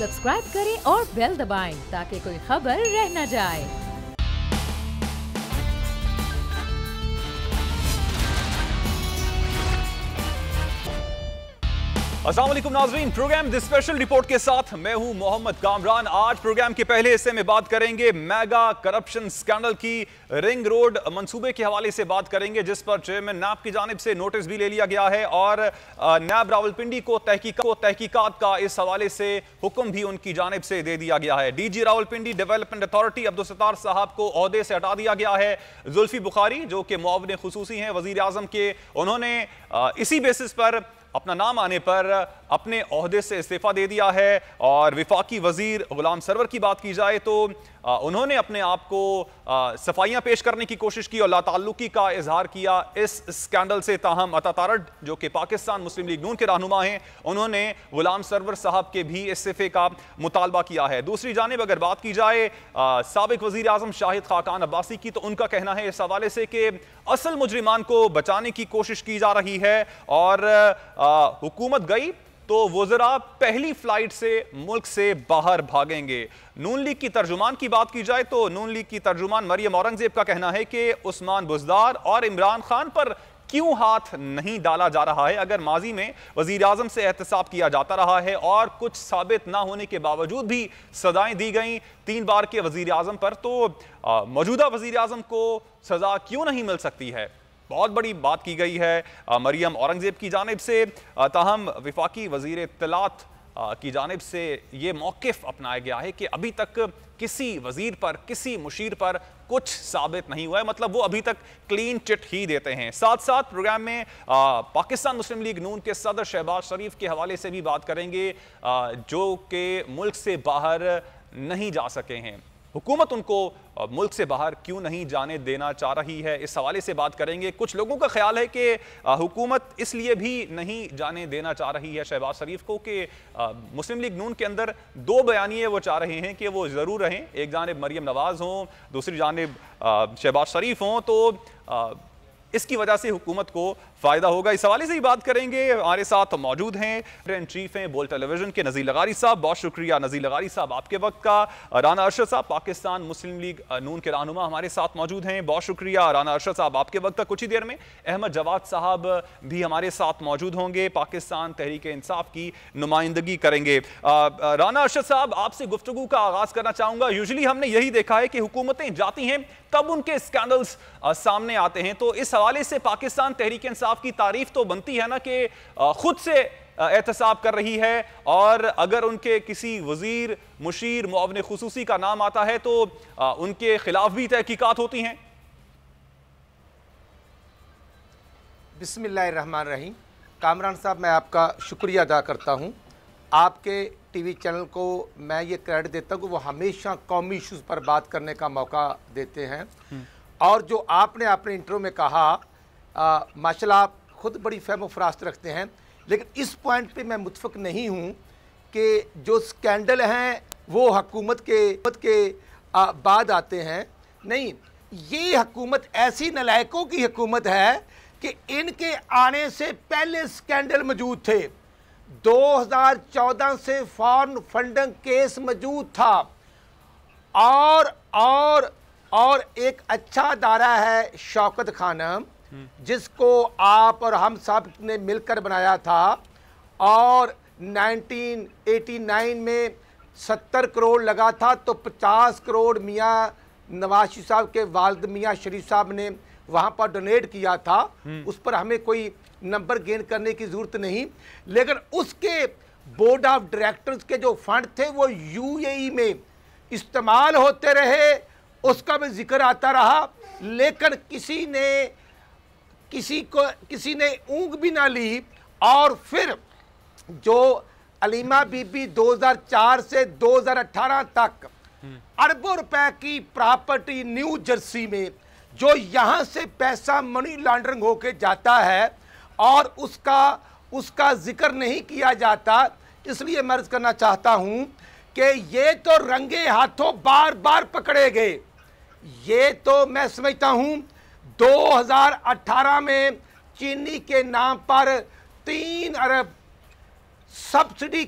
Subscribe करें और bell दबाएं ताकि कोई खबर रह न जाए। अस्सलाम वालेकुम नाज़रीन, प्रोग्राम द स्पेशल रिपोर्ट के साथ मैं हूं मोहम्मद कामरान। आज प्रोग्राम के पहले हिस्से में बात करेंगे मेगा करप्शन स्कैंडल की। रिंग रोड मंसूबे के हवाले से बात करेंगे जिस पर चेयरमैन नैब की जानिब से नोटिस भी ले लिया गया है और नैब रावलपिंडी को तहकीकात का इस हवाले से हुक्म भी उनकी जानिब से दे दिया गया है। DG Rawalpindi development authority Abdul Sattar साहब को ओहदे से हटा दिया गया है। जुल्फी बुखारी जो कि मुआविन खुसूसी हैं वजीर आजम के, उन्होंने इसी बेसिस पर अपना नाम आने पर अपने ओहदे से इस्तीफा दे दिया है। और विफाकी वजीर गुलाम सरवर की बात की जाए तो उन्होंने अपने आप को सफाइयां पेश करने की कोशिश की और लाताल्लुकी का इजहार किया इस स्कैंडल से। ताहम अता तारड़ जो कि पाकिस्तान मुस्लिम लीग नून के रहनुमा हैं, उन्होंने गुलाम सरवर साहब के भी इस्तीफे का मुतालबा किया है। दूसरी जानिब अगर बात की जाए साबिक वजीर आजम शाहिद खाकान अब्बासी की, तो उनका कहना है इस हवाले से कि असल मुजरिमान को बचाने की कोशिश की जा रही है और हुकूमत गई तो वज़रा पहली फ्लाइट से मुल्क से बाहर भागेंगे। नून लीग की तर्जुमान की बात की जाए तो नून लीग की तर्जुमान मरियम औरंगजेब का कहना है कि उस्मान बुज़दार और इमरान खान पर क्यों हाथ नहीं डाला जा रहा है। अगर माजी में वजीर आजम से एहतसाब किया जाता रहा है और कुछ साबित ना होने के बावजूद भी सजाएं दी गई 3 बार के वजीर आजम पर, तो मौजूदा वजीर आजम को सजा क्यों नहीं मिल सकती है। बहुत बड़ी बात की गई है मरियम औरंगजेब की जानिब से। ताहम विफाकी वजीर इत्तलात की जानिब से ये मौक़िफ़ अपनाया गया है कि अभी तक किसी वजीर पर, किसी मुशीर पर कुछ साबित नहीं हुआ है, मतलब वो अभी तक क्लीन चिट ही देते हैं। साथ साथ प्रोग्राम में पाकिस्तान मुस्लिम लीग नून के सदर शहबाज शरीफ के हवाले से भी बात करेंगे जो कि मुल्क से बाहर नहीं जा सके हैं। हुकूमत उनको मुल्क से बाहर क्यों नहीं जाने देना चाह रही है, इस हवाले से बात करेंगे। कुछ लोगों का ख्याल है कि हुकूमत इसलिए भी नहीं जाने देना चाह रही है शहबाज शरीफ को कि मुस्लिम लीग नून के अंदर 2 बयानिए वो चाह रहे हैं कि वो ज़रूर रहें। एक जानिब मरियम नवाज़ हों, दूसरी जानिब शहबाज शरीफ हों, तो इसकी वजह से हुकूमत को फ़ायदा होगा। इस हवाले से ही बात करेंगे। हमारे साथ मौजूद हैं एडिटर इन चीफ हैं बोल टेलीविजन के नज़ीर लगारी साहब, बहुत शुक्रिया नज़ीर लगारी साहब आपके वक्त का। राना अरशद साहब पाकिस्तान मुस्लिम लीग नून के रहनुमा हमारे साथ मौजूद हैं, बहुत शुक्रिया राना अरशद साहब आपके वक्त का। कुछ ही देर में अहमद जवाद साहब भी हमारे साथ मौजूद होंगे, पाकिस्तान तहरीक इंसाफ की नुमाइंदगी करेंगे। राना अरशद साहब आपसे गुफ्तगू का आगाज़ करना चाहूँगा। यूजुअली हमने यही देखा है कि हुकूमतें जाती हैं तब उनके स्कैंडल्स सामने आते हैं, तो इस हवाले से पाकिस्तान तहरीक इंसाफ की तारीफ तो बनती है ना कि खुद से एहतसाब कर रही है और अगर उनके किसी वजीर, मुशीर, मुआविन खुसूसी का नाम आता है तो उनके खिलाफ भी तहकीकात होती हैं। बिस्मिल्लाहिर्रहमानिर्रहीम। कामरान साहब, मैं आपका शुक्रिया अदा करता हूँ। आपके टीवी चैनल को मैं ये क्रेडिट देता हूँ कि वो हमेशा कौमी इश्यूज़ पर बात करने का मौका देते हैं। और जो आपने अपने इंटरव्यू में कहा, माशाल्लाह आप खुद बड़ी फहम फरास्त रखते हैं, लेकिन इस पॉइंट पे मैं मुतफिक नहीं हूँ कि जो स्कैंडल हैं वो हुकूमत के बाद आते हैं। नहीं, ये हुकूमत ऐसी नलायकों की हुकूमत है कि इनके आने से पहले स्कैंडल मौजूद थे। 2014 से फॉरेन फंडिंग केस मौजूद था और एक अच्छा अदारा है शौकत खानम, जिसको आप और हम सब ने मिलकर बनाया था और 1989 में 70 करोड़ लगा था, तो 50 करोड़ मियाँ नवाज शरीफ साहब के वालिद मियाँ शरीफ साहब ने वहाँ पर डोनेट किया था। उस पर हमें कोई नंबर गेन करने की ज़रूरत नहीं, लेकिन उसके बोर्ड ऑफ डायरेक्टर्स के जो फंड थे वो यूएई में इस्तेमाल होते रहे, उसका भी जिक्र आता रहा, लेकिन किसी ने ऊँग भी ना ली। और फिर जो अलीमा बीबी 2004 से 2018 तक अरबों रुपए की प्रॉपर्टी न्यू जर्सी में, जो यहाँ से पैसा मनी लॉन्ड्रिंग होके जाता है और उसका जिक्र नहीं किया जाता, इसलिए मैं अर्ज करना चाहता हूँ कि ये तो रंगे हाथों बार बार पकड़े गए। ये तो मैं समझता हूँ 2018 में चीनी के नाम पर 3 अरब सब्सिडी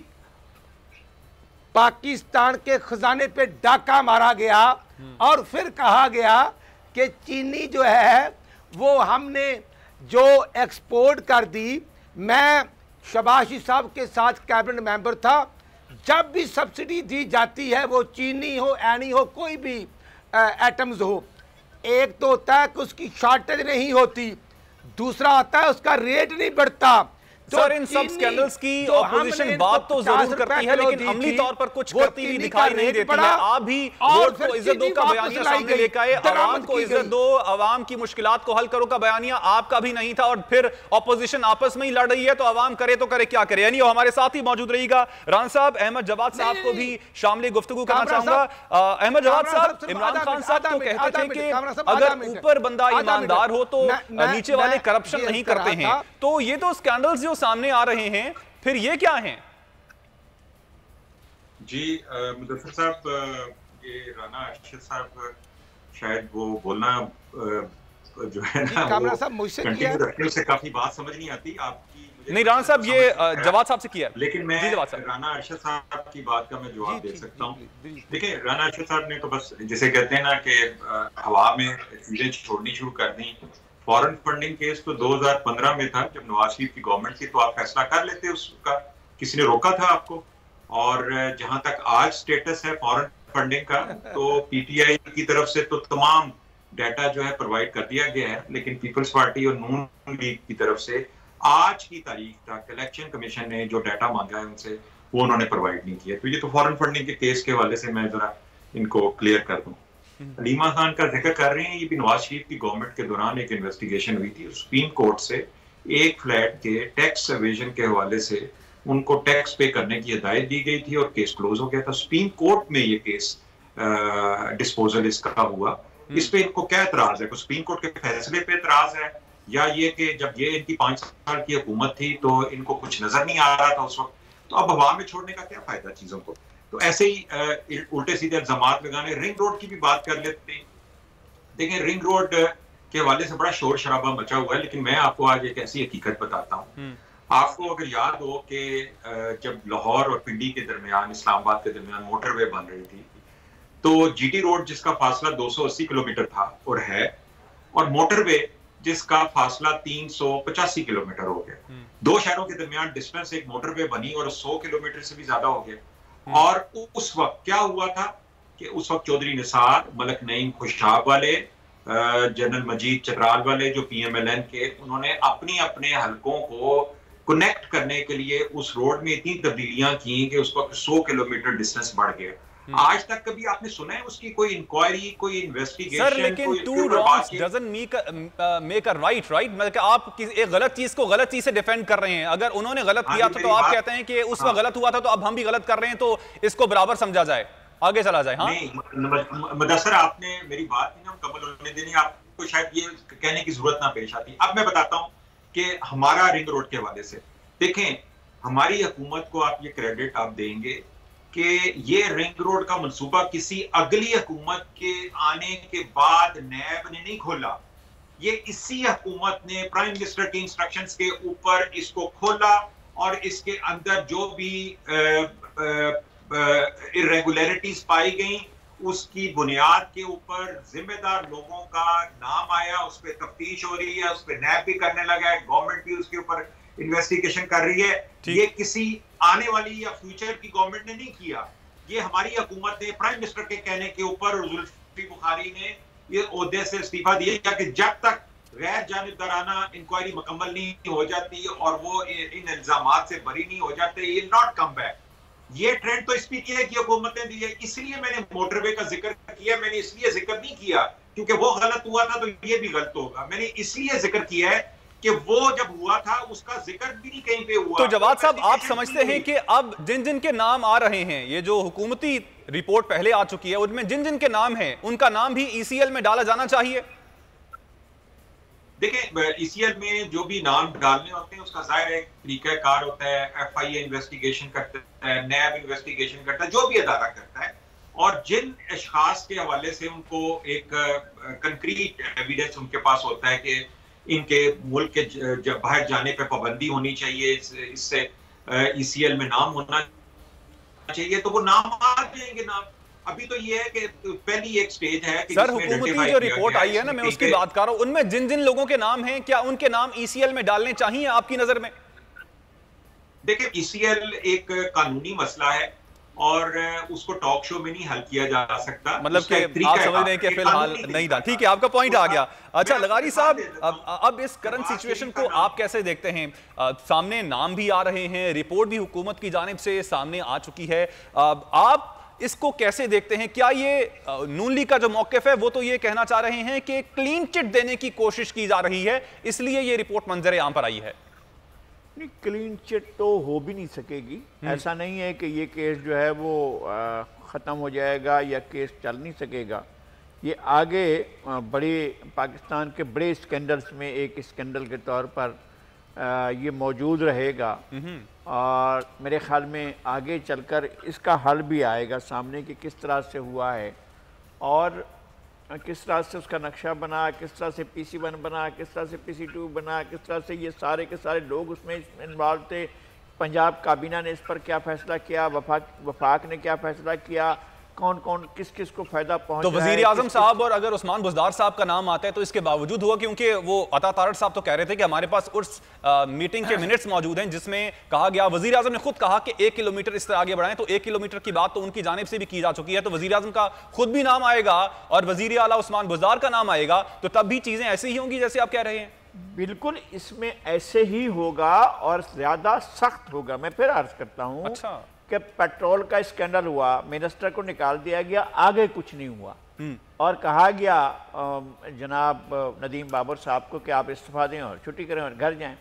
पाकिस्तान के खजाने पे डाका मारा गया और फिर कहा गया कि चीनी जो है वो हमने जो एक्सपोर्ट कर दी। मैं शबाशी साहब के साथ कैबिनेट मेंबर था। जब भी सब्सिडी दी जाती है, वो चीनी हो, एनी हो, कोई भी एटम्स हो, एक तो होता है कि उसकी शॉर्टेज नहीं होती, दूसरा आता है उसका रेट नहीं बढ़ता। सर, इन सब स्कैंडल्स की ऑपोजिशन बात तो जरूर करती है, लेकिन अमली तौर पर कुछ करती हुई दिखाई नहीं देती है। आप भी वोट को इज्जत दो का बयानिया सामने लेकर आए, आवाम को इज्जत दो, आवाम की मुश्किलात को हल करो का बयानिया आपका भी नहीं था, और फिर ऑपोजिशन आपस में ही लड़ रही है, तो आवाम करे तो करे, क्या करे। यानी हमारे साथ ही मौजूद रहेगा राना साहब। अहमद जवाद साहब को भी शामिल गुफ्तगू करना चाहूंगा। अहमद जवाद साहब, इमरान खान साहब तो कहते थे कि अगर ऊपर बंदा ईमानदार हो तो नीचे वाले करप्शन नहीं करते हैं, तो ये तो स्कैंडल्स जो सामने आ रहे हैं, फिर ये क्या हैं? जी मुदफ्फर साहब, ये राना अरशद साहब शायद वो बोलना जो है ना, कामरा साहब मुझसे किया है, उससे काफी बात समझ नहीं आती आपकी। नहीं राना साहब, ये जवाद साहब से किया, लेकिन मैं राना अरशद साहब की बात का मैं जवाब दे सकता हूँ। देखिए, राना अरशद साहब ने तो बस जिसे कहते हैं ना कि हवा में चीजें छोड़नी शुरू कर दी। फॉरेन फंडिंग केस तो 2015 में था, जब नवाज शरीफ की गवर्नमेंट थी, तो आप फैसला कर लेते उसका, किसी ने रोका था आपको? और जहां तक आज स्टेटस है फॉरेन फंडिंग का, तो पीटीआई की तरफ से तो तमाम डाटा जो है प्रोवाइड कर दिया गया है, लेकिन पीपल्स पार्टी और नून लीग की तरफ से आज की तारीख तक इलेक्शन कमीशन ने जो डाटा मांगा है उनसे, वो उन्होंने प्रोवाइड नहीं किया। तो ये तो फॉरेन फंडिंग के केस के हवाले से मैं जरा इनको क्लियर कर दूं। अलीमा खान का जिक्र कर रहे हैं, ये भी नवाज शरीफ की गवर्नमेंट के दौरान एक इन्वेस्टिगेशन हुई थी। सुप्रीम कोर्ट से एक फ्लैट के टैक्स एवेजन के हवाले से उनको टैक्स पे करने की हिदायत दी गई थी और केस क्लोज हो गया था। सुप्रीम कोर्ट में ये केस डिस्पोजल इसका हुआ। इस पे इनको क्या एतराज है? सुप्रीम कोर्ट के फैसले पे एतराज है, या ये कि जब ये इनकी 5 साल की हुकूमत थी तो इनको कुछ नजर नहीं आ रहा था उस वक्त, तो अब हवा में छोड़ने का क्या फायदा चीजों को? तो ऐसे ही उल्टे सीधे इल्जामात लगाने। रिंग रोड की भी बात कर लेते हैं। देखिए, रिंग रोड के हवाले से बड़ा शोर शराबा मचा हुआ है, लेकिन मैं आपको आज एक ऐसी हकीकत बताता हूँ। आपको अगर याद हो कि जब लाहौर और पिंडी के दरमियान, इस्लामाबाद के दरमियान मोटरवे बन रही थी, तो जीटी रोड जिसका फासला 280 किलोमीटर था और है, और मोटरवे जिसका फासला 385 किलोमीटर हो गया। दो शहरों के दरमियान डिस्टेंस एक मोटरवे बनी और 100 किलोमीटर से भी ज्यादा हो गया। और उस वक्त क्या हुआ था कि उस वक्त चौधरी निसार, मलक नईम खुशहाब वाले, जनरल मजीद चतराल वाले जो पीएमएलएन के, उन्होंने अपनी अपने हलकों को कनेक्ट करने के लिए उस रोड में इतनी तब्दीलियां की कि उस वक्त 100 किलोमीटर डिस्टेंस बढ़ गया। आज तक कभी आपने सुना है उसकी कोई इंक्वायरी, कोई इन्वेस्टिगेशन? सर, लेकिन two wrongs doesn't make a right, right? मतलब आप एक गलत चीज को गलत चीज से डिफेंड कर रहे हैं। अगर उन्होंने गलत किया था तो आप कहते हैं कि उस वक्त गलत हुआ था, तो अब हम भी गलत कर रहे हैं, तो इसको बराबर समझा जाए, आगे चला जाए। हाँ नहीं मुदस्सर, आपने मेरी बात नहीं मुकम्मल होने देनी, आपको शायद ये कहने की जरूरत ना पेश आती। अब मैं बताता हूँ कि हमारा रिंग रोड के हवाले से, देखें, हमारी हुकूमत को आप ये क्रेडिट आप देंगे कि ये रिंग रोड का मंसूबा किसी अगली हुकूमत के आने के बाद नैब ने नहीं खोला। ये इसी हुकूमत ने प्राइम मिनिस्टर के इंस्ट्रक्शंस के ऊपर इसको खोला, और इसके अंदर जो भी इरेगुलरिटीज पाई गई, उसकी बुनियाद के ऊपर जिम्मेदार लोगों का नाम आया, उस पर तफ्तीश हो रही है, उस पर नैब भी करने लगा है, गवर्नमेंट भी उसके ऊपर इन्वेस्टिगेशन कर रही है। ये किसी आने वाली या फ्यूचर की गवर्नमेंट ने नहीं किया, ये हमारी हुकूमत ने प्राइम मिनिस्टर के कहने के ऊपर, जुल्फिकार बुखारी ने ये ओहदे से इस्तीफा दिया कि जब तक गैर जानिबदाराना इंक्वायरी मुकम्मल नहीं हो जाती और वो इन इल्जामात से बरी नहीं हो जाते, ये नॉट कम बैक। ये ट्रेंड तो स्पीकर की हुकूमतें दी है, इसलिए मैंने मोटरवे का जिक्र किया। मैंने इसलिए जिक्र नहीं किया क्योंकि वो गलत हुआ था तो ये भी गलत होगा, मैंने इसलिए जिक्र किया है कि वो जब हुआ था उसका जिक्र भी नहीं कहीं पे हुआ। तो जवाद साहब, आप समझते हैं कि अब जिन जिन के नाम आ रहे हैं, ये जो हुकूमती रिपोर्ट पहले आ चुकी है, उनमें जिन जिन के नाम हैं, उनका नाम भी ईसीएल में डाला जाना चाहिए? देखिए, ईसीएल में जो भी नाम डालने होते हैं उसका जाहिर एक तरीकाकार होता है। एफआईए इन्वेस्टिगेशन करता है, नैब इन्वेस्टिगेशन करता है, जो भी अदारा करता है, और जिन अशखास के हवाले से उनको एक कंक्रीट एविडेंस उनके पास होता है कि इनके मुल्क के बाहर जाने पर पाबंदी होनी चाहिए, इससे ईसीएल में नाम होना चाहिए तो वो नाम आ जाएंगे नाम। अभी तो ये है कि पहली एक स्टेज है कि सर हुकूमती जो रिपोर्ट आई है ना, मैं उसकी बात कर रहा हूं, उनमें जिन जिन लोगों के नाम हैं, क्या उनके नाम ईसीएल में डालने चाहिए आपकी नजर में? देखिए, ईसीएल एक कानूनी मसला है और उसको टॉक शो में नहीं हल किया जा सकता। मतलब कि आप समझ रहे हैं कि फिलहाल नहीं था। ठीक है, आपका पॉइंट आ गया। अच्छा लगारी साहब, अब इस करंट सिचुएशन को आप कैसे देखते हैं? सामने नाम भी आ रहे हैं, रिपोर्ट भी हुकूमत की जानिब से सामने आ चुकी है, आप इसको कैसे देखते हैं? क्या ये नून लीग का जो मौकिफ है वो तो ये कहना चाह रहे हैं कि क्लीन चिट देने की कोशिश की जा रही है, इसलिए ये रिपोर्ट मंजर आम पर आई है? नहीं, क्लीन चिट तो हो भी नहीं सकेगी। ऐसा नहीं है कि ये केस जो है वो ख़त्म हो जाएगा या केस चल नहीं सकेगा। ये आगे बड़े पाकिस्तान के बड़े स्कैंडल्स में एक स्कैंडल के तौर पर ये मौजूद रहेगा और मेरे ख्याल में आगे चलकर इसका हल भी आएगा सामने कि किस तरह से हुआ है और किस तरह से उसका नक्शा बना, किस तरह से PC1 बना, किस तरह से PC2 बना, किस तरह से ये सारे के सारे लोग उसमें इन्वॉल्व थे। पंजाब काबीना ने इस पर क्या फैसला किया, वफाक ने क्या फैसला किया, कौन कौन किस किस को फायदा पहुंच। तो वजीर आजम साहब और अगर उस्मान बुज़दार साहब का नाम आता है तो इसके बावजूद हुआ, क्योंकि वो अता तारड़ साहब तो कह रहे थे कि हमारे पास उस मीटिंग के मिनट्स मौजूद हैं जिसमें कहा गया, वजीर आजम ने खुद कहा कि 1 किलोमीटर इस तरह आगे बढ़ाएं, तो 1 किलोमीटर की बात तो उनकी जानिब से भी की जा चुकी है। तो वजीर आजम का खुद भी नाम आएगा और वजीर आला उस्मान बुज़दार का नाम आएगा, तो तब भी चीजें ऐसी ही होंगी जैसे आप कह रहे हैं? बिल्कुल इसमें ऐसे ही होगा और ज्यादा सख्त होगा। मैं फिर अर्ज करता हूँ अच्छा कि पेट्रोल का स्कैंडल हुआ, मिनिस्टर को निकाल दिया गया, आगे कुछ नहीं हुआ और कहा गया जनाब नदीम बाबर साहब को कि आप इस्तीफा दें और छुट्टी करें और घर जाएं।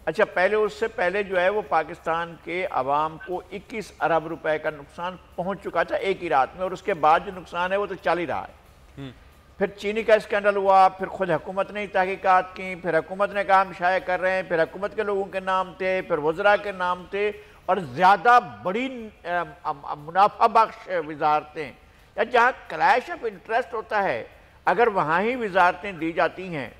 अच्छा, पहले उससे पहले जो है वो पाकिस्तान के अवाम को 21 अरब रुपए का नुकसान पहुंच चुका था एक ही रात में, और उसके बाद जो नुकसान है वो तो चल ही रहा है। फिर चीनी का स्कैंडल हुआ, फिर खुद हुकूमत ने तहकीकात की, फिर हुकूमत ने कहा हम शाये कर रहे हैं, फिर हुकूमत के लोगों के नाम थे, फिर वज़रा के नाम थे और ज़्यादा बड़ी मुनाफा बख्श वजारतें या जहाँ क्लैश ऑफ इंटरेस्ट होता है अगर वहाँ ही वजारतें दी जाती हैं।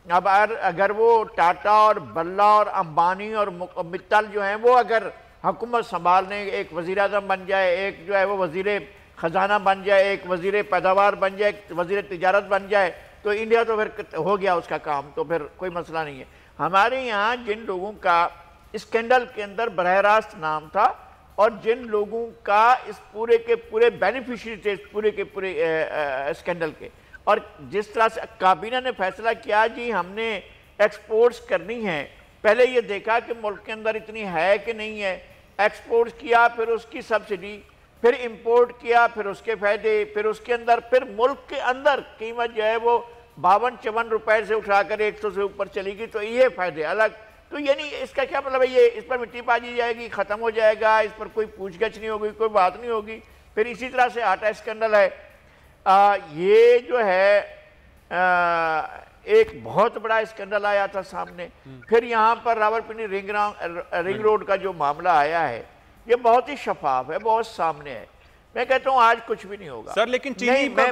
अब अगर वो टाटा और बल्ला और अंबानी और मित्तल जो हैं वो अगर हुकूमत संभालने, एक वज़ीर आज़म बन जाए, एक जो है वो वज़ीर ख़जाना बन जाए, एक वज़ीर पैदावार बन जाए, एक वज़ीर तिजारत बन जाए, तो इंडिया तो फिर हो गया उसका काम, तो फिर कोई मसला नहीं है। हमारे यहाँ जिन लोगों का स्कैंडल के अंदर बरह रास्त नाम था और जिन लोगों का इस पूरे के पूरे बेनिफिशियरी थे इस पूरे के पूरे स्कैंडल के, और जिस तरह से काबीना ने फैसला किया जी हमने एक्सपोर्ट्स करनी है, पहले ये देखा कि मुल्क के अंदर इतनी है कि नहीं है, एक्सपोर्ट्स किया, फिर उसकी सब्सिडी, फिर इंपोर्ट किया, फिर उसके फायदे, फिर उसके अंदर फिर मुल्क के अंदर कीमत जो है वो 52-54 रुपए से उठाकर 100 से ऊपर चली गई, तो ये फायदे अलग। तो यानी इसका क्या मतलब है, ये इस पर मिट्टी पाजी जाएगी, ख़त्म हो जाएगा, इस पर कोई पूछगछ नहीं होगी, कोई बात नहीं होगी। फिर इसी तरह से आटा स्कैंडल है, ये जो है एक बहुत बड़ा स्कैंडल आया था सामने। फिर यहाँ पर रावलपिंडी रिंग रोड का जो मामला आया है ये बहुत ही शफाफ है, बहुत सामने है। मैं कहता हूँ आज कुछ भी नहीं होगा सर, लेकिन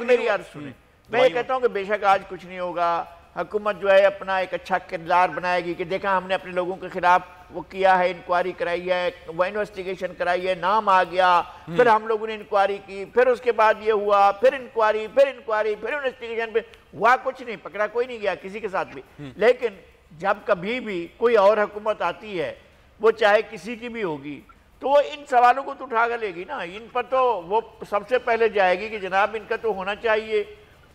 मेरी अर्ज सुने, मैं ये कहता हूँ कि बेशक आज कुछ नहीं होगा, हुकूमत जो है अपना एक अच्छा किरदार बनाएगी कि देखा हमने अपने लोगों के खिलाफ वो किया है, इंक्वायरी कराई है, वो इन्वेस्टिगेशन कराई है, नाम आ गया, फिर हम लोगों ने इंक्वायरी की, फिर उसके बाद ये हुआ, फिर इंक्वायरी, फिर इन्वेस्टिगेशन, पे हुआ कुछ नहीं, पकड़ा कोई नहीं गया किसी के साथ भी। लेकिन जब कभी भी कोई और हुकूमत आती है, वो चाहे किसी की भी होगी, तो वो इन सवालों को तो उठा कर लेगी ना, इन पर तो वो सबसे पहले जाएगी कि जनाब इनका तो होना चाहिए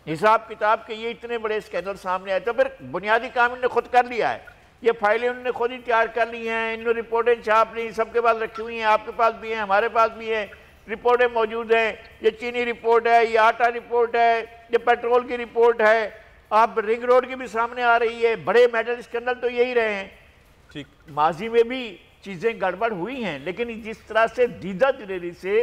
हिसाब किताब के, ये इतने बड़े स्कैंडल सामने आए। तो फिर बुनियादी काम इन्होंने खुद कर लिया है, ये फाइलें उन्होंने खुद ही तैयार कर ली हैं, इन्होंने रिपोर्टें छाप ली, सबके पास रखी हुई हैं, आपके पास भी हैं, हमारे पास भी हैं, रिपोर्टें मौजूद हैं। ये चीनी रिपोर्ट है, ये आटा रिपोर्ट है, ये पेट्रोल की रिपोर्ट है, अब रिंग रोड की भी सामने आ रही है। बड़े मेटल स्कैंडल तो यही रहे हैं, ठीक माजी में भी चीज़ें गड़बड़ हुई हैं, लेकिन जिस तरह से दीदा दिलेरी से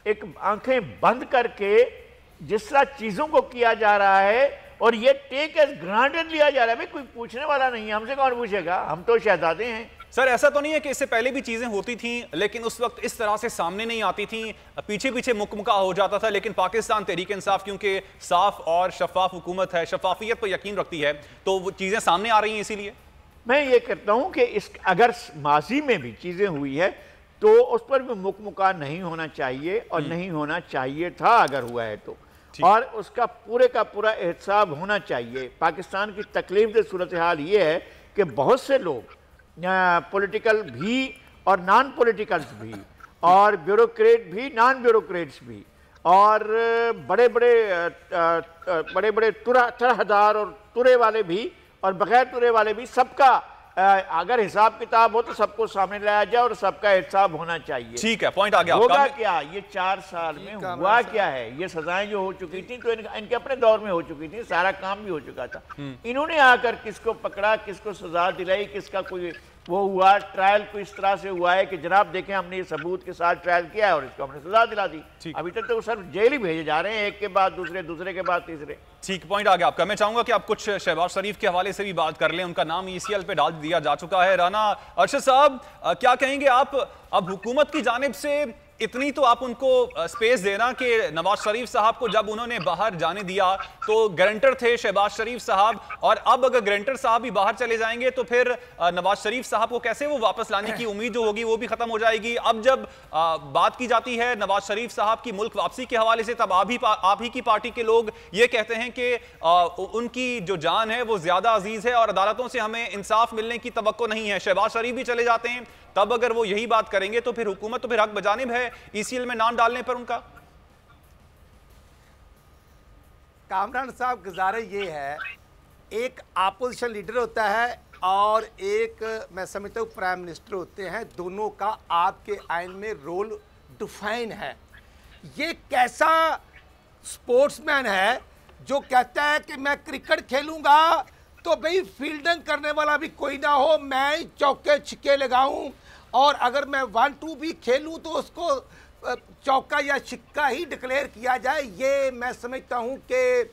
एक आंखें बंद करके जिस तरह चीज़ों को किया जा रहा है और ये टेक एज ग्रांटेड लिया जा रहा है, भाई कोई पूछने वाला नहीं है, हमसे कौन पूछेगा, हम तो शहजादे हैं। सर ऐसा तो नहीं है कि इससे पहले भी चीजें होती थी लेकिन उस वक्त इस तरह से सामने नहीं आती थी, पीछे पीछे मुकमुका हो जाता था, लेकिन पाकिस्तान तहरीक इंसाफ क्योंकि साफ और शफाफ हुकूमत है, शफाफियत पर यकीन रखती है, तो वो चीजें सामने आ रही हैं। इसीलिए मैं ये कहता हूं कि इस अगर माजी में भी चीजें हुई है तो उस पर भी मुकमुका नहीं होना चाहिए और नहीं होना चाहिए था अगर हुआ है तो, और उसका पूरे का पूरा एहतसाब होना चाहिए। पाकिस्तान की तकलीफ सूरत हाल ये है कि बहुत से लोग पॉलिटिकल भी और नॉन पॉलिटिकल्स भी और ब्यूरोक्रेट भी नॉन ब्यूरोक्रेट्स भी और बड़े बड़े तरहदार और तुरे वाले भी और बगैर तुरे वाले भी, सबका अगर हिसाब किताब हो तो सबको सामने लाया जाए और सबका हिसाब होना चाहिए। ठीक है, पॉइंट आ गया। होगा क्या, ये 4 साल में हुआ क्या है? ये सजाएं जो हो चुकी थी तो इनके अपने दौर में हो चुकी थी, सारा काम भी हो चुका था। इन्होंने आकर किसको पकड़ा, किसको सजा दिलाई, किसका कोई वो हुआ, ट्रायल को इस तरह से हुआ है कि जनाब देखें हमने ये सबूत के साथ ट्रायल किया है और इसको हमने सजा दिला दी। अभी तक तो वो सर जेल ही भेजे जा रहे हैं, एक के बाद दूसरे, दूसरे के बाद तीसरे। ठीक, पॉइंट आ गया आपका। मैं चाहूंगा कि आप कुछ शहबाज शरीफ के हवाले से भी बात कर लें, उनका नाम ECL पे डाल दिया जा चुका है। राना अरशद साहब, क्या कहेंगे आप? अब हुकूमत की जानिब से इतनी तो आप उनको स्पेस देना कि नवाज शरीफ साहब को जब उन्होंने बाहर जाने दिया तो गारंटर थे शहबाज शरीफ साहब, और अब अगर गारंटर साहब भी बाहर चले जाएंगे तो फिर नवाज शरीफ साहब को कैसे वो वापस लाने की उम्मीद जो होगी वो भी खत्म हो जाएगी। अब जब बात की जाती है नवाज शरीफ साहब की मुल्क वापसी के हवाले से, तब आप ही की पार्टी के लोग ये कहते हैं कि उनकी जो जान है वो ज्यादा अजीज है और अदालतों से हमें इंसाफ मिलने की तवक्को नहीं है। शहबाज शरीफ भी चले जाते हैं, तब अगर वो यही बात करेंगे तो फिर हुकूमत तो फिर हक बजानिब है ECL में नाम डालने पर उनका। कामरान साहब, गुजारे ये है, एक अपोजिशन लीडर होता है और एक मैं समझता हूँ प्राइम मिनिस्टर होते हैं, दोनों का आपके आइन में रोल डिफाइन है। ये कैसा स्पोर्ट्समैन है जो कहता है कि मैं क्रिकेट खेलूंगा तो भाई फील्डिंग करने वाला भी कोई ना हो, मैं चौके छिक्के लगाऊं, और अगर मैं 1-2 भी खेलूं तो उसको चौका या छिक्का ही डिक्लेयर किया जाए। ये मैं समझता हूं कि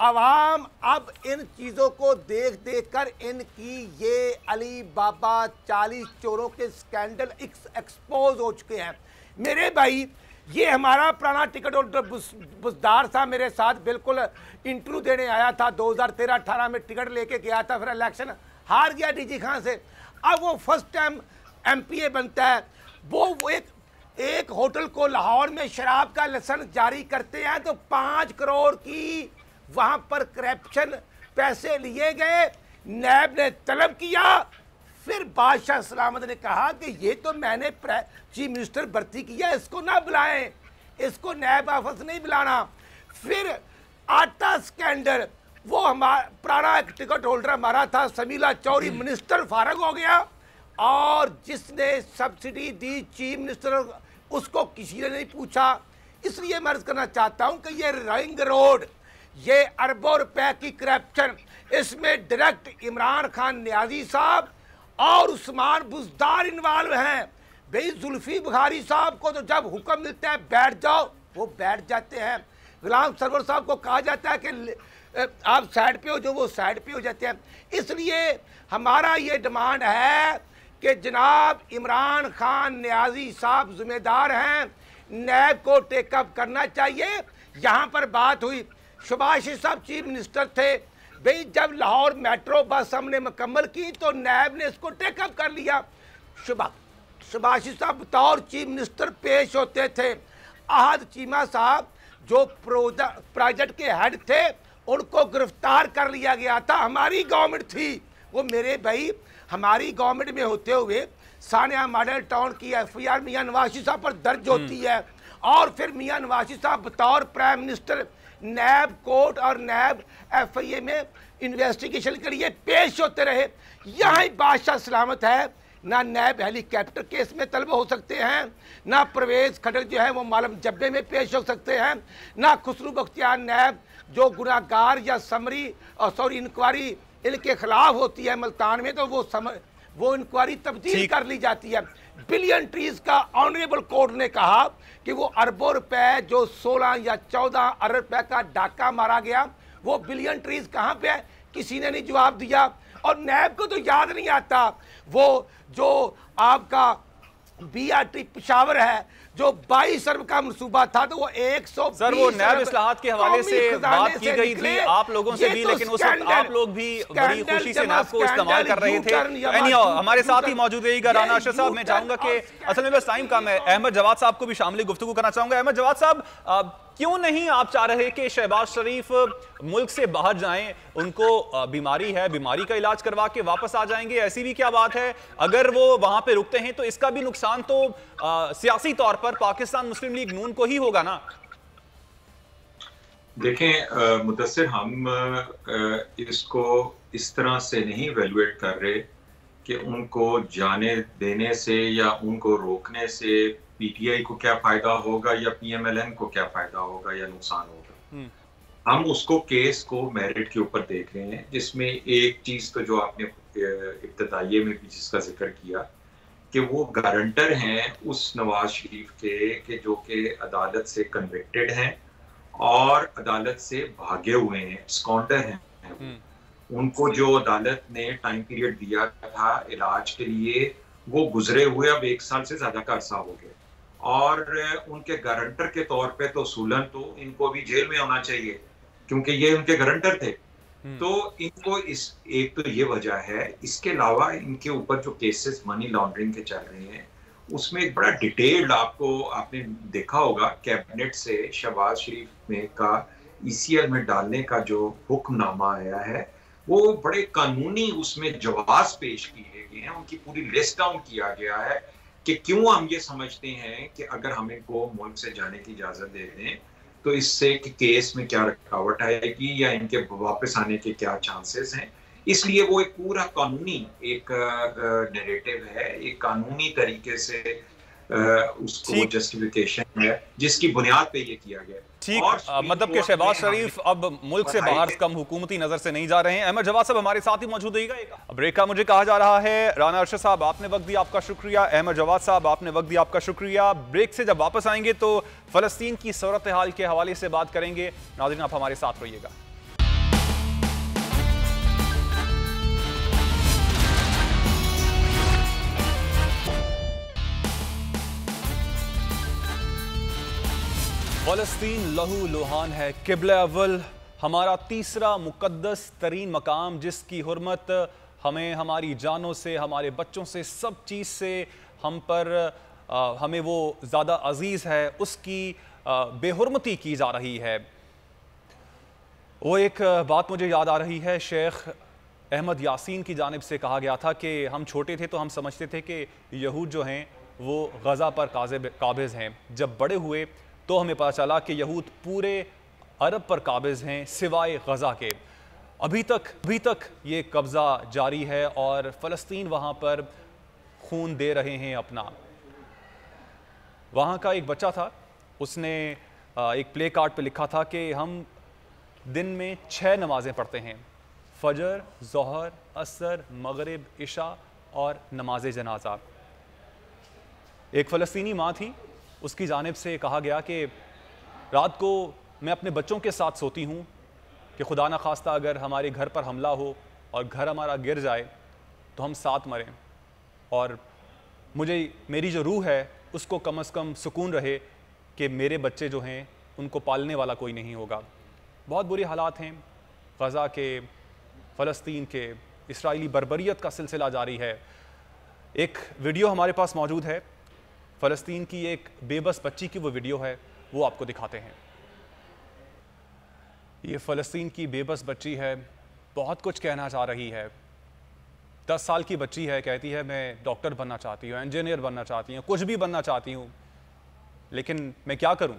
अवाम अब इन चीज़ों को देख देख कर इनकी ये अली बाबा 40 चोरों के स्कैंडल एक्सपोज हो चुके हैं। मेरे भाई, ये हमारा पुराना टिकट होल्डर बुजदार था, मेरे साथ बिल्कुल इंटरव्यू देने आया था, 2013-18 में टिकट लेके गया था, फिर इलेक्शन हार गया DG खान से। अब वो फर्स्ट टाइम MPA बनता है, वो एक होटल को लाहौर में शराब का लाइसेंस जारी करते हैं तो 5 करोड़ की वहाँ पर करप्शन पैसे लिए गए, नैब ने तलब किया, फिर बादशाह सलामत ने कहा कि ये तो मैंने चीफ मिनिस्टर भर्ती किया, इसको ना बुलाएं, इसको नैब ऑफिस नहीं बुलाना। फिर आटा स्कैंडल, वो हमारा पुराना एक टिकट होल्डर हमारा था समीला चौधरी, मिनिस्टर फारग हो गया, और जिसने सब्सिडी दी चीफ मिनिस्टर, उसको किसी ने नहीं पूछा। इसलिए मैं अर्ज करना चाहता हूं कि ये रिंग रोड, ये अरबों रुपए की करप्शन, इसमें डायरेक्ट इमरान खान नियाजी साहब और उस्मान बुजदार इन्वॉल्व हैं। भाई जुल्फी बुखारी साहब को तो जब हुक्म मिलता है बैठ जाओ, वो बैठ जाते हैं। गुलाम सरवर साहब को कहा जाता है कि आप साइड पे हो, जो वो साइड पे हो जाते हैं। इसलिए हमारा ये डिमांड है कि जनाब इमरान खान नियाजी साहब जिम्मेदार हैं, नैब को टेकअप करना चाहिए। यहाँ पर बात हुई, शहबाज साहब चीफ मिनिस्टर थे, भाई जब लाहौर मेट्रो बस हमने मुकम्मल की तो नैब ने इसको टेकअप कर लिया। शहबाज साहब बतौर चीफ मिनिस्टर पेश होते थे। अहद चीमा साहब जो प्रोजेक्ट के हेड थे, उनको गिरफ्तार कर लिया गया था, हमारी गवर्नमेंट थी वो। मेरे भाई, हमारी गवर्नमेंट में होते हुए सानिया मॉडल टाउन की FIR मियां नवाज साहब पर दर्ज होती है, और फिर मियां नवाज साहब बतौर प्राइम मिनिस्टर नैब कोर्ट और नैब FIA में इन्वेस्टिगेशन के लिए पेश होते रहे। यहाँ ही बादशाह सलामत है, ना नैब हेलीकॉप्टर केस में तलब हो सकते हैं, ना परवेज खटर जो है वो मालम जब्बे में पेश हो सकते हैं, ना खुसरू बख्तियार नैब जो गुनाहगार या इंक्वायरी इनके खिलाफ होती है मुल्तान में, तो वो इंक्वायरी तब्दील कर ली जाती है। बिलियन ट्रीज का ऑनरेबल कोर्ट ने कहा कि वो अरबों रुपए, जो 16 या 14 अरब रुपए का डाका मारा गया, वो बिलियन ट्रीज कहाँ पे है, किसी ने नहीं जवाब दिया। और नैब को तो याद नहीं आता, वो जो आपका BRT पेशावर है, जो 22 अरब का मनसूबा था तो वो 120 सर वो नैब इस्लाहात के हवाले से बात की गई थी आप लोगों से भी, लेकिन उस वक्त आप लोग भी बड़ी खुशी से नैब को इस्तेमाल कर रहे थे। हमारे साथ ही मौजूद रहिएगा राना अरशद साहब। मैं चाहूंगा कि असल में बस टाइम कम है, अहमद जवाद साहब को भी शामिल गुफ्तगू करना चाहूंगा। अहमद जवाद साहब, क्यों नहीं आप चाह रहे कि शहबाज शरीफ मुल्क से बाहर जाएं? उनको बीमारी है, बीमारी का इलाज करवा के वापस आ जाएंगे, ऐसी भी क्या बात है? अगर वो वहां पे रुकते हैं तो इसका भी नुकसान तो सियासी तौर पर पाकिस्तान मुस्लिम लीग नून को ही होगा ना। देखें मुदस्सिर, हम इसको इस तरह से नहीं वैल्यूएट कर रहे कि उनको जाने देने से या उनको रोकने से पीटीआई को क्या फायदा होगा या पीएमएलएन को क्या फायदा होगा या नुकसान होगा। हम उसको केस को मेरिट के ऊपर देख रहे हैं, जिसमें एक चीज तो जो आपने इब्तदाइये में भी जिसका जिक्र किया कि वो गारंटर हैं उस नवाज शरीफ के जो कि अदालत से कन्विक्टेड हैं और अदालत से भागे हुए हैं, स्कॉन्डर हैं। उनको जो अदालत ने टाइम पीरियड दिया था इलाज के लिए वो गुजरे हुए अब 1 साल से ज्यादा का अरसा हो गया और उनके गारंटर के तौर पे तो सूलन तो इनको भी जेल में होना चाहिए क्योंकि ये उनके गारंटर थे। तो इनको इस एक तो ये वजह है, इसके अलावा इनके ऊपर जो केसेस मनी लॉन्ड्रिंग के चल रहे हैं उसमें एक बड़ा डिटेल्ड आपने देखा होगा कैबिनेट से शहबाज शरीफ में का ईसीएल में डालने का जो हुक्मनामा आया है वो बड़े कानूनी उसमें जवाब पेश किए गए हैं, उनकी पूरी लिस्ट डाउन किया गया है कि क्यों हम ये समझते हैं कि अगर हम इनको मुल्क से जाने की इजाजत दे दें तो इससे कि केस में क्या रुकावट आएगी या इनके वापस आने के क्या चांसेस हैं। इसलिए वो एक पूरा कानूनी एक नैरेटिव है, एक कानूनी तरीके से उसको जस्टिफिकेशन है जिसकी बुनियाद पे ये किया गया। ठीक, मतलब कि शहबाज शरीफ अब मुल्क से बाहर कम हुकूमती नजर से नहीं जा रहे हैं। अहमद जवाद साहब हमारे साथ ही मौजूद रहिएगा। ब्रेक का मुझे कहा जा रहा है। राना अरशद साहब आपने वक्त दिया, आपका शुक्रिया। अहमद जवाद साहब आपने वक्त दिया, आपका शुक्रिया। ब्रेक से जब वापस आएंगे तो फलस्तीन की सूरत हाल के हवाले से बात करेंगे। नाज़रीन आप हमारे साथ रहिएगा। फ़लस्तीन लहू लुहान है, किबला अव्वल, हमारा तीसरा मुक़द्दस तरीन मकाम जिसकी हुर्मत हमें हमारी जानों से, हमारे बच्चों से, सब चीज़ से हम पर हमें वो ज़्यादा अजीज़ है, उसकी बेहुरमती की जा रही है। वो एक बात मुझे याद आ रही है, शेख अहमद यासीन की जानिब से कहा गया था कि हम छोटे थे तो हम समझते थे कि यहूद जो हैं वो गज़ा पर काबिज़ हैं। जब बड़े हुए तो हमें पता चला कि यहूद पूरे अरब पर काबिज़ हैं सिवाय गज़ा के। अभी तक ये कब्ज़ा जारी है और फ़लस्तीन वहाँ पर खून दे रहे हैं अपना। वहाँ का एक बच्चा था, उसने एक प्ले कार्ड पे लिखा था कि हम दिन में 6 नमाज़ें पढ़ते हैं, फजर, ज़ोहर, असर, मगरिब, इशा और नमाज जनाजा। एक फ़लस्तीनी माँ थी, उसकी जानिब से कहा गया कि रात को मैं अपने बच्चों के साथ सोती हूँ कि खुदा न खास्ता अगर हमारे घर पर हमला हो और घर हमारा गिर जाए तो हम साथ मरें और मुझे मेरी जो रूह है उसको कम से कम सुकून रहे कि मेरे बच्चे जो हैं उनको पालने वाला कोई नहीं होगा। बहुत बुरे हालात हैं गज़ा के, फ़लस्तीन के, इसराइली बर्बरियत का सिलसिला जारी है। एक वीडियो हमारे पास मौजूद है, फ़लस्तीन की एक बेबस बच्ची की वो वीडियो है, वो आपको दिखाते हैं। ये फ़लस्तीन की बेबस बच्ची है, बहुत कुछ कहना चाह रही है। 10 साल की बच्ची है, कहती है मैं डॉक्टर बनना चाहती हूँ, इंजीनियर बनना चाहती हूँ, कुछ भी बनना चाहती हूँ, लेकिन मैं क्या करूँ।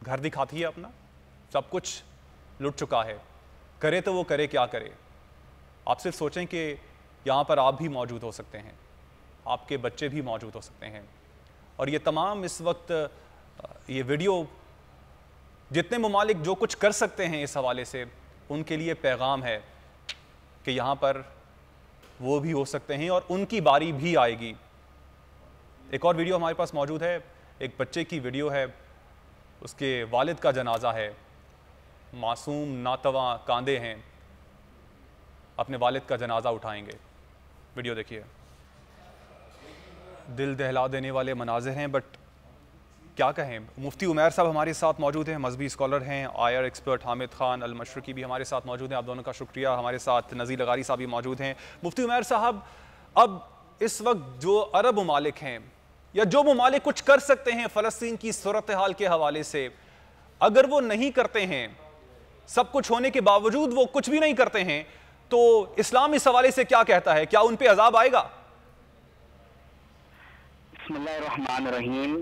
घर दिखाती है अपना, सब कुछ लुट चुका है, करे तो वो करे क्या करे। आप सिर्फ सोचें कि यहाँ पर आप भी मौजूद हो सकते हैं, आपके बच्चे भी मौजूद हो सकते हैं। और ये तमाम इस वक्त ये वीडियो जितने ममालिक जो कुछ कर सकते हैं इस हवाले से, उनके लिए पैगाम है कि यहाँ पर वो भी हो सकते हैं और उनकी बारी भी आएगी। एक और वीडियो हमारे पास मौजूद है, एक बच्चे की वीडियो है, उसके वालिद का जनाजा है, मासूम नातवा कांदे हैं, अपने वालिद का जनाजा उठाएंगे। वीडियो देखिए। दिल दहला देने वाले मनाजिर हैं, बट क्या कहें। मुफ्ती उमैर साहब हमारे साथ मौजूद हैं, मजहबी स्कॉलर हैं। आयर एक्सपर्ट हामिद खान अल मशरकी भी हमारे साथ मौजूद हैं, आप दोनों का शुक्रिया। हमारे साथ नज़ीर लगारी साहब भी मौजूद हैं। मुफ्ती उमैर साहब, अब इस वक्त जो अरब ममालिक हैं या जो ममालिक कुछ कर सकते हैं फ़लस्तीन की सूरत हाल के हवाले से, अगर वो नहीं करते हैं, सब कुछ होने के बावजूद वो कुछ भी नहीं करते हैं, तो इस्लाम इस हवाले से क्या कहता है? क्या उन पे अजाब आएगा? बिस्मिल्लाहिर्रहमानिर्रहीम।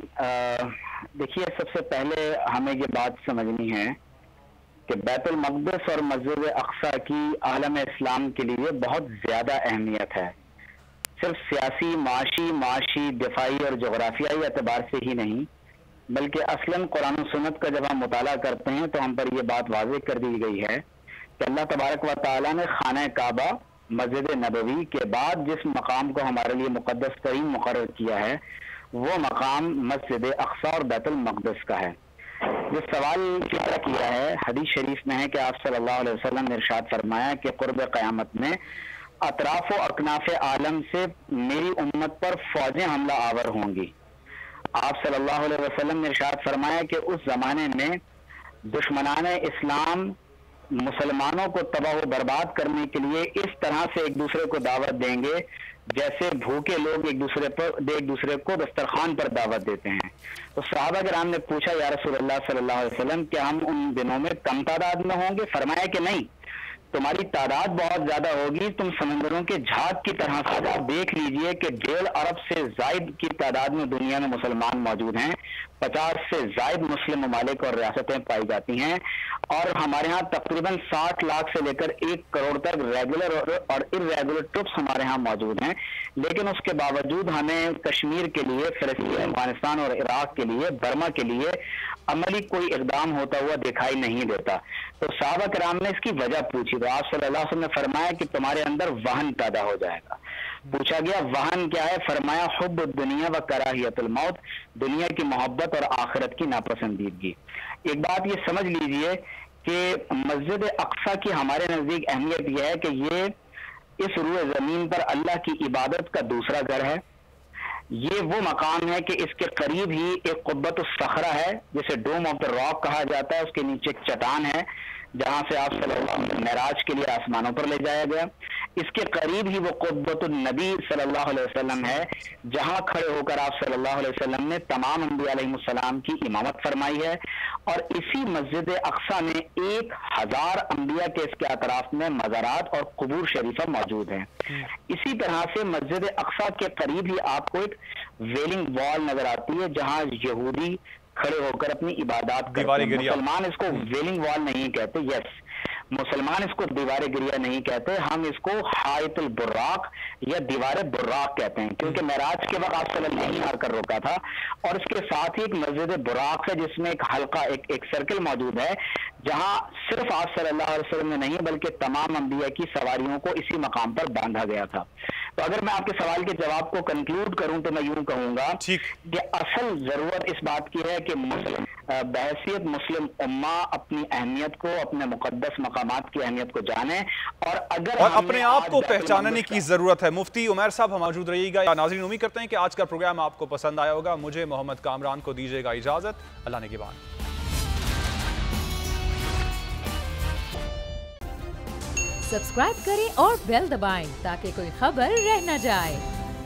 देखिए, सबसे पहले हमें ये बात समझनी है कि बैतुल मक़दिस और मस्जिद अक़सा की आलम इस्लाम के लिए बहुत ज़्यादा अहमियत है। सिर्फ सियासी, माशी, दिफाई और जोग्राफियाई एतबार से ही नहीं, बल्कि असलन कुरान और सुन्नत का जब हम मुताला करते हैं तो हम पर यह बात वाज़ेह कर दी गई है कि अल्लाह तबारक व तआला ने खाना काबा, मस्जिद नबवी के बाद जिस मकाम को हमारे लिए मुक़द्दस तरीन मुक़र्रर किया है, वो मकाम मस्जिद अक़सा और बैतुल मक़दिस का है। जो सवाल किया है, हदीस शरीफ में है कि आप सल्लल्लाहु अलैहि वसल्लम ने इरशाद फरमाया कि क़ुर्ब क़यामत में अतराफ़ व अकनाफ़ आलम से मेरी उम्मत पर फ़ौजें हमला आवर होंगी। आप सल्लल्लाहु अलैहि वसल्लम ने इरशाद फरमाया कि उस ज़माने में दुश्मनान इस्लाम मुसलमानों को तबाह व बर्बाद करने के लिए इस तरह से एक दूसरे को दावत देंगे जैसे भूखे लोग एक दूसरे को दस्तरखान पर दावत देते हैं। तो सहाबा किराम ने पूछा, या रसूलल्लाह सल्लल्लाहु अलैहि वसल्लम, क्या हम उन दिनों में कम तादाद में होंगे? फरमाया कि नहीं, तुम्हारी तादाद बहुत ज्यादा होगी। तुम समंदरों के झाग की तरह से आप देख लीजिए कि 1.5 अरब से जायद की तादाद में दुनिया में मुसलमान मौजूद हैं। 50 से जायद मुस्लिम ममालिक और रियासतें पाई जाती हैं, और हमारे यहाँ तकरीबन 60 लाख से लेकर 1 करोड़ तक रेगुलर और इर्रेगुलर ट्रुप्स हमारे यहाँ मौजूद हैं। लेकिन उसके बावजूद हमें कश्मीर के लिए, फिलिस्तीन, अफगानिस्तान और इराक के लिए, बर्मा के लिए अमली कोई इकदाम होता हुआ दिखाई नहीं देता। तो सहाबा किराम ने इसकी वजह पूछी, तो आप सल्लल्लाहु अलैहि वसल्लम ने फरमाया कि तुम्हारे अंदर वहन पैदा हो जाएगा। पूछा गया वहन क्या है? फरमाया हुब्ब दुनिया व कराहियतुल मौत, दुनिया की मोहब्बत और आखिरत की नापसंदीदगी। एक बात ये समझ लीजिए कि मस्जिद अक़सा की हमारे नजदीक अहमियत यह है कि ये इस रूए जमीन पर अल्लाह की इबादत का दूसरा घर है। ये वो मकाम है कि इसके करीब ही एक क़ुब्बतुस सखरा है, जिसे डोम ऑफ द रॉक कहा जाता है। उसके नीचे एक चट्टान है जहां से आप सल्लल्लाहु अलैहि वसल्लम मेराज के लिए आसमानों पर ले जाया गया। इसके करीब ही वो क़ुब्बतुन नबी सल्लल्लाहु अलैहि वसल्लम है, जहां खड़े होकर आप सल्लल्लाहु अलैहि वसल्लम ने तमाम अंबिया अलैहिमुस्सलाम की इमामत फरमाई है। और इसी मस्जिद अक़सा में 1000 अंबिया के इसके अतराफ में मज़ारात और क़ुबूर शरीफा मौजूद हैं। इसी तरह से मस्जिद अक़सा के करीब ही आपको एक वेलिंग वॉल नजर आती है, जहां यहूदी खड़े होकर अपनी इबादत करते हैं। मुसलमान इसको वेलिंग वॉल नहीं कहते, यस, मुसलमान इसको दीवार गिरिया नहीं कहते, हम इसको हायतुल बुर्राक या दीवार बुर्राक कहते हैं, क्योंकि मेराज के वक्त आप सल्लल्लाहु अलैहि वसल्लम आकर रोका था। और इसके साथ ही एक मस्जिद बुर्राक है, जिसमें एक हल्का, एक सर्कल मौजूद है, जहां सिर्फ आप सल्लल्लाहु अलैहि वसल्लम ने नहीं बल्कि तमाम अंबिया की सवारियों को इसी मकाम पर बांधा गया था। तो अगर मैं आपके सवाल के जवाब को कंक्लूड करूं तो मैं यूं कहूंगा कि असल जरूरत इस बात की है कि बहैसियत मुस्लिम उम्मा अपनी अहमियत को, अपने मुकद्दस मकामात की अहमियत को जाने, और अगर अपने आप को पहचानने की जरूरत है। मुफ्ती उमैर साहब हम मौजूद रहिएगा। नाज़रीन, उम्मीद करते हैं कि आज का प्रोग्राम आपको पसंद आया होगा। मुझे मोहम्मद कामरान को दीजिएगा इजाजत। अल्लाह ने के बाद सब्सक्राइब करें और बेल दबाएं ताकि कोई खबर रह न जाए।